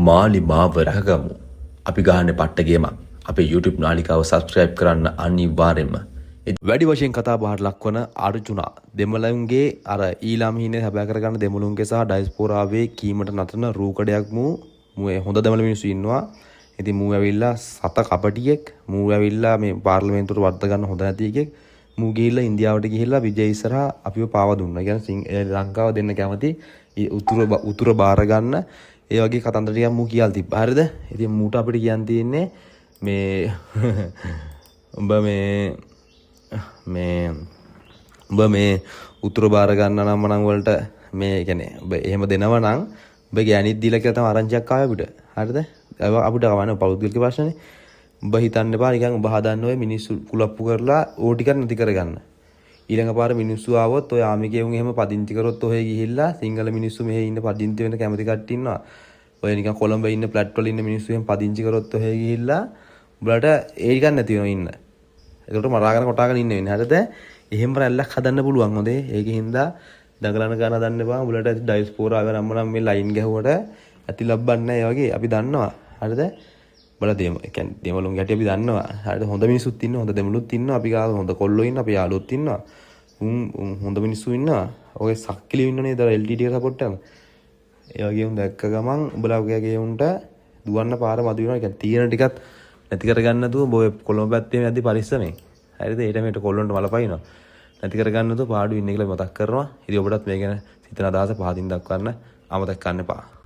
මාලිමාව රැකගමු. අපි ගහන්නේ පට්ට ගේමක්. අපේ YouTube නාලිකාව subscribe කරන්න අනිවාර්යෙන්ම. වැඩි වශයෙන් කතා බහට ලක්වන අර්ජුනා දෙමළුන්ගේ අර ඊළාම් හිනේ හැබෑ කරගන්න දෙමළුන්ගේ සහ ඩයස්පෝරාවේ කීමට නතරන රූකඩයක් මූ හොඳ දෙමළ මිනිස්සු ඉන්නවා. ඉතින් මූ ඇවිල්ලා සත කපටියෙක් මූ ඇවිල්ලා මේ පාර්ලිමේන්තුවට වර්ධ ගන්න හොඳ නැති එකෙක් මූ ගිහිල්ලා ඉන්දියාවට ගිහිල්ලා විජය ඉස්සරහා අපිව පාව දුන්නා. ඒ කියන්නේ ලංකාව දෙන්න කැමති උතුර බාර ගන්න ඒ වගේ කතන්දර ටිකක් මූ කියලා තිබ්බා. හරිද? ඉතින් මූට අපිට කියන්න තියෙන්නේ මේ උඹ මේ උතුර බාර ගන්න නම් මනම් වලට මේ කියන්නේ ඔබ එහෙම දෙනවා නම් ඔබ ගෑනිත් දීලා කියලා තමයි ආරංචියක් ආවේ අපිට. හරිද? අපිට කවන්න පෞද්ගලික ප්‍රශ්නේ. උඹ හිතන්න එපා නිකන් උඹ හදන්න ඔය මිනිස්සු කුලප්පු කරලා ඕ ටිකක් නැති කරගන්න. ඊළඟ පාර මිනිස්සු ආවොත් ඔය ආමිගේ උන් එහෙම පදිංචි කරොත් ඔහෙ ගිහිල්ලා සිංගල මිනිස්සු මෙහෙ ඉන්න පදිංචි වෙන කැමති කට්ටිය ඉන්නවා. ඔය නිකන් කොළඹ ඉන්න ෆ්ලැට් වල ඉන්න මිනිස්සු එහෙම පදිංචි කරොත් ඔහෙ ගිහිල්ලා උඹලට ඒ ටිකක් නැති වෙනවා ඉන්න. ඒකට මරාගෙන කොටාගෙන ඉන්න වෙන්නේ. හරිද? එහෙම රැල්ලක් හදන්න පුළුවන් හොඳේ. ඒකින් දා දඟලන ගන්න දන්න එපා. උඹලට ඩයස්පෝරා ආව නම් මේ ලයින් ගැහුවට ඇති ලබ්බන්නේ නැහැ. ඒ වගේ අපි දන්නවා. හරිද? බල දෙම කියන්නේ දෙමළුන් ගැටි අපි දන්නවා. හරිද? හොඳ මිනිස්සුත් ඉන්නවා. හොඳ දෙමළුත් ඉන්නවා. අපි ගාව හොඳ කොල්ලෝ ඉන්නවා. අපි යාළුවොත් ඉන්නවා. හොඳ මිනිස්සු ඉන්නවා. ඔය සක්කිලි ඉන්නනේ දර LTT එක සපෝට් කරන. ඒ වගේ උන් දැක්ක ගමන් උඹලා වගේ උන්ට දුවන්න පාර මදි වෙනවා. කියන්නේ තියෙන ටිකත් නැති කරගන්න නැතුව ඔය කොළඹ පැත්තේ යද්දි පරිස්සමෙන්. හරිද? ඊට මෙහෙට කොල්ලොන්ට මල පයින්නවා. නැති කරගන්න නැතුව පාඩු ඉන්නේ කියලා මතක් කරනවා. ඉතින් ඔබටත් මේ ගැන සිතන අදහස පහදින් දක්වන්න අමතක කරන්න එපා.